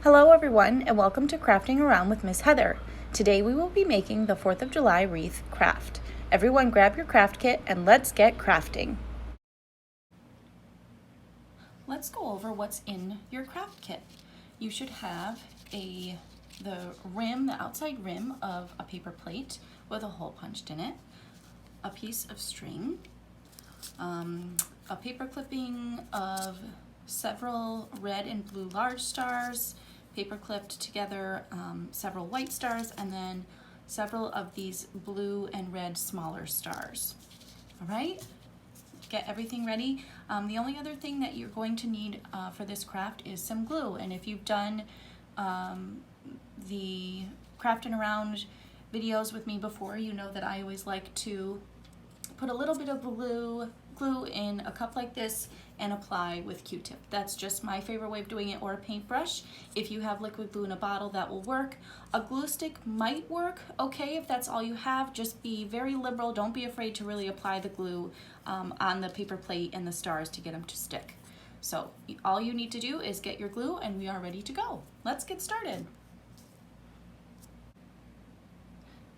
Hello everyone and welcome to Crafting Around with Miss Heather. Today we will be making the 4th of July wreath craft. Everyone grab your craft kit and let's get crafting. Let's go over what's in your craft kit. You should have the outside rim of a paper plate with a hole punched in it, a piece of string, a paper clipping of several red and blue large stars, paper clipped together several white stars, and then several of these blue and red smaller stars. All right, get everything ready. The only other thing that you're going to need for this craft is some glue, and if you've done the Crafting Around videos with me before, you know that I always like to put a little bit of glue in a cup like this and apply with Q-tip. That's just my favorite way of doing it, or a paintbrush. If you have liquid glue in a bottle, that will work. A glue stick might work okay if that's all you have. Just be very liberal. Don't be afraid to really apply the glue on the paper plate and the stars to get them to stick. So all you need to do is get your glue and we are ready to go. Let's get started.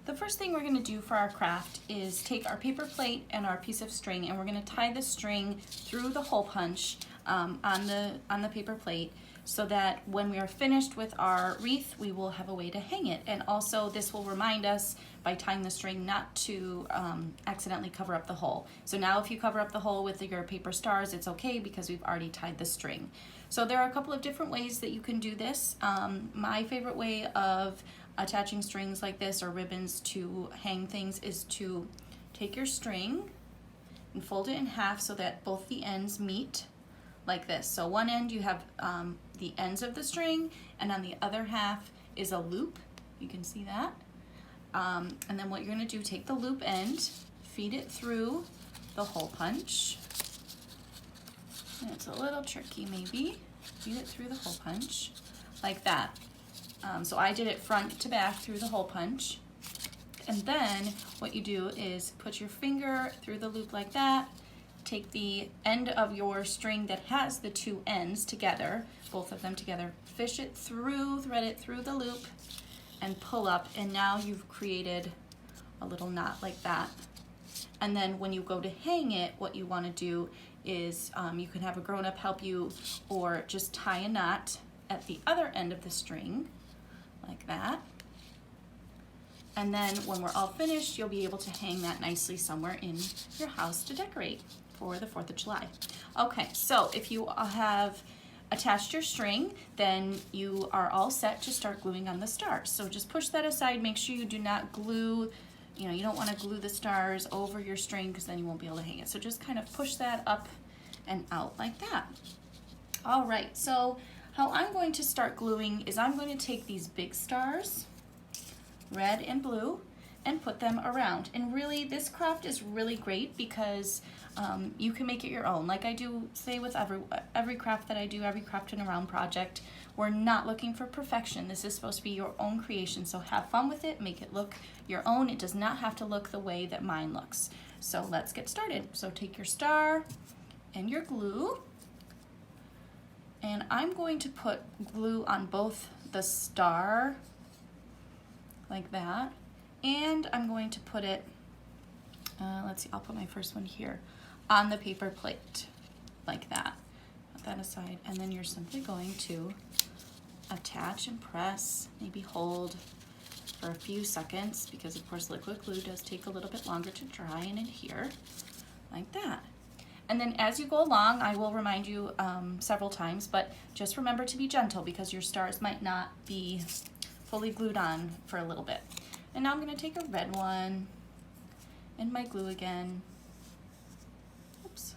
The first thing we're going to do for our craft is take our paper plate and our piece of string, and we're going to tie the string through the hole punch on the paper plate, so that when we are finished with our wreath, we will have a way to hang it. And also this will remind us by tying the string not to accidentally cover up the hole. So now if you cover up the hole with your paper stars, it's okay because we've already tied the string. So there are a couple of different ways that you can do this. My favorite way of attaching strings like this or ribbons to hang things is to take your string and fold it in half so that both the ends meet like this. So one end you have the ends of the string, and on the other half is a loop. You can see that. And then what you're going to do, take the loop end, feed it through the hole punch. And it's a little tricky maybe. Feed it through the hole punch like that. So I did it front to back through the hole punch. And then what you do is put your finger through the loop like that, take the end of your string that has the two ends together, both of them together, fish it through, thread it through the loop, and pull up, and now you've created a little knot like that. And then when you go to hang it, what you want to do is you can have a grown-up help you, or just tie a knot at the other end of the string like that. And then when we're all finished, you'll be able to hang that nicely somewhere in your house to decorate for the 4th of July. Okay, so if you have attached your string, then you are all set to start gluing on the stars. So just push that aside. Make sure you do not glue, you don't want to glue the stars over your string because then you won't be able to hang it. So just kind of push that up and out like that. All right, so how I'm going to start gluing is I'm going to take these big stars, red and blue, and put them around. And really, this craft is really great because you can make it your own. Like I do say with every craft that I do, every Crafting Around project, we're not looking for perfection. This is supposed to be your own creation, so have fun with it, make it look your own. It does not have to look the way that mine looks. So let's get started. So take your star and your glue, and I'm going to put glue on both the star like that, and I'm going to put it, let's see, I'll put my first one here on the paper plate like that. Put that aside, and then you're simply going to attach and press, maybe hold for a few seconds, because of course liquid glue does take a little bit longer to dry and adhere, like that. And then as you go along, I will remind you several times, but just remember to be gentle because your stars might not be fully glued on for a little bit. And now I'm going to take a red one and my glue again. Oops.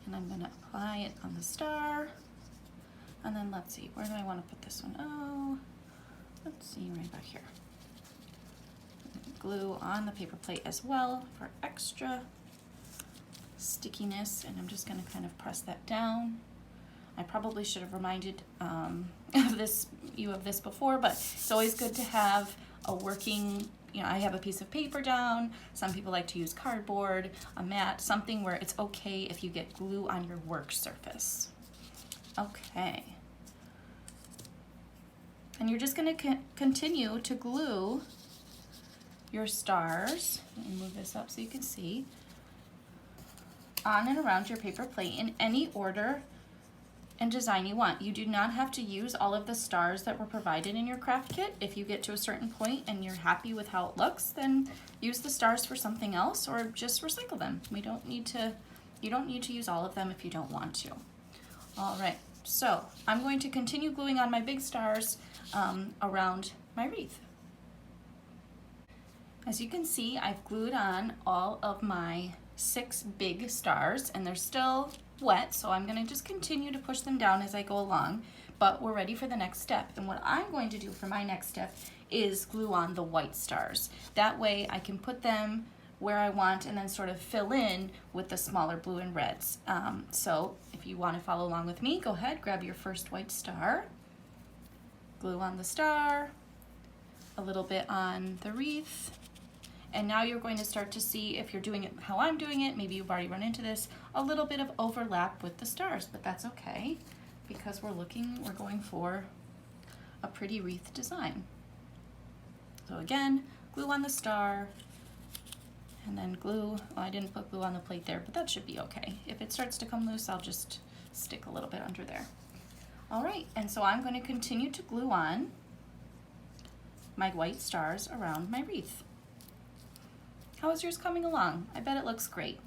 And I'm going to apply it on the star. And then let's see, where do I want to put this one? Oh, let's see, right back here. Glue on the paper plate as well for extra stickiness, and I'm just going to kind of press that down. I probably should have reminded you of this before, but it's always good to have a working, I have a piece of paper down. Some people like to use cardboard, a mat, something where it's okay if you get glue on your work surface. Okay. And you're just going to continue to glue your stars. Let me move this up so you can see. On and around your paper plate in any order and design you want. You do not have to use all of the stars that were provided in your craft kit. If you get to a certain point and you're happy with how it looks, then use the stars for something else or just recycle them. You don't need to use all of them if you don't want to. All right, so I'm going to continue gluing on my big stars around my wreath. As you can see, I've glued on all of my 6 big stars, and they're still wet, so I'm going to just continue to push them down as I go along, but we're ready for the next step. And what I'm going to do for my next step is glue on the white stars. That way I can put them where I want and then sort of fill in with the smaller blue and reds. So if you want to follow along with me, go ahead, grab your first white star, glue on the star, a little bit on the wreath, and now you're going to start to see, if you're doing it how I'm doing it, maybe you've already run into this, a little bit of overlap with the stars, but that's okay because we're going for a pretty wreath design. So again, glue on the star, and then glue, well, I didn't put glue on the plate there, but that should be okay. If it starts to come loose, I'll just stick a little bit under there. All right, and so I'm going to continue to glue on my white stars around my wreath. How is yours coming along? I bet it looks great.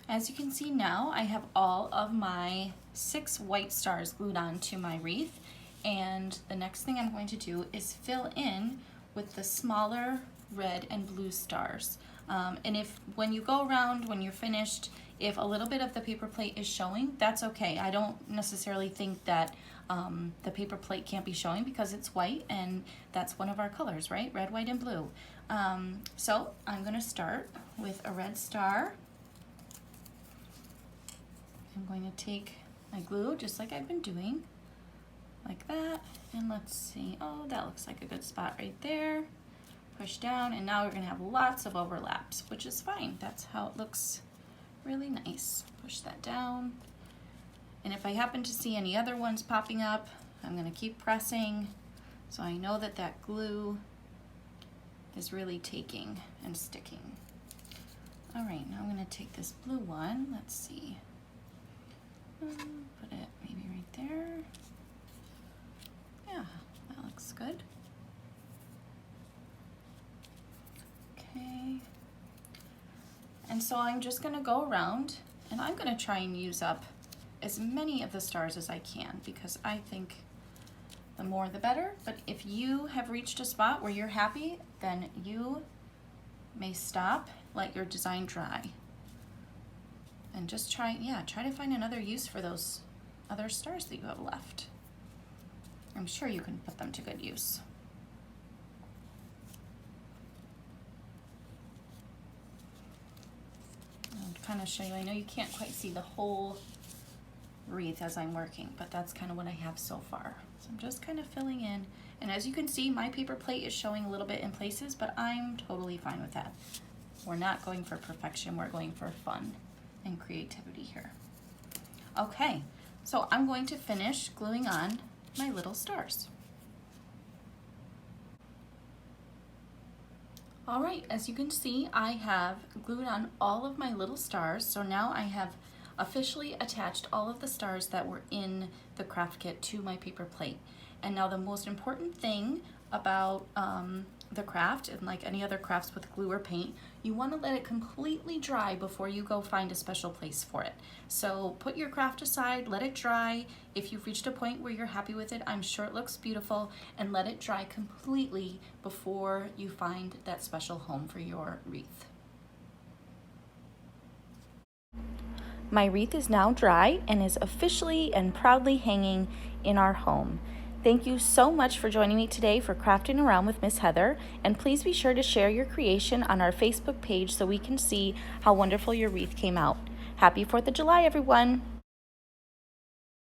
As you can see now, I have all of my 6 white stars glued on to my wreath, and the next thing I'm going to do is fill in with the smaller red and blue stars. And if when you go around, when you're finished, if a little bit of the paper plate is showing, that's okay. I don't necessarily think that the paper plate can't be showing because it's white and that's one of our colors, right? Red, white, and blue. So I'm gonna start with a red star. I'm going to take my glue, just like I've been doing, like that. And let's see, oh, that looks like a good spot right there. Push down, and now we're gonna have lots of overlaps, which is fine. That's how it looks really nice. Push that down. And if I happen to see any other ones popping up, I'm gonna keep pressing so I know that that glue is really taking and sticking. All right, now I'm gonna take this blue one. Let's see. Put it maybe right there. Yeah, that looks good. Okay. And so I'm just gonna go around and I'm gonna try and use up as many of the stars as I can because I think the more the better. But if you have reached a spot where you're happy, then you may stop, let your design dry. And just try to find another use for those other stars that you have left. I'm sure you can put them to good use. I'll kind of show you, I know you can't quite see the whole wreath as I'm working, but that's kind of what I have so far. So I'm just kind of filling in. And as you can see, my paper plate is showing a little bit in places, but I'm totally fine with that. We're not going for perfection, we're going for fun and creativity here. Okay, so I'm going to finish gluing on my little stars. All right, as you can see, I have glued on all of my little stars. So now I have officially attached all of the stars that were in the craft kit to my paper plate. And now the most important thing about the craft, and like any other crafts with glue or paint, you want to let it completely dry before you go find a special place for it. So put your craft aside, let it dry. If you've reached a point where you're happy with it, I'm sure it looks beautiful, and let it dry completely before you find that special home for your wreath. My wreath is now dry and is officially and proudly hanging in our home. Thank you so much for joining me today for Crafting Around with Miss Heather, and please be sure to share your creation on our Facebook page so we can see how wonderful your wreath came out. Happy 4th of July, everyone!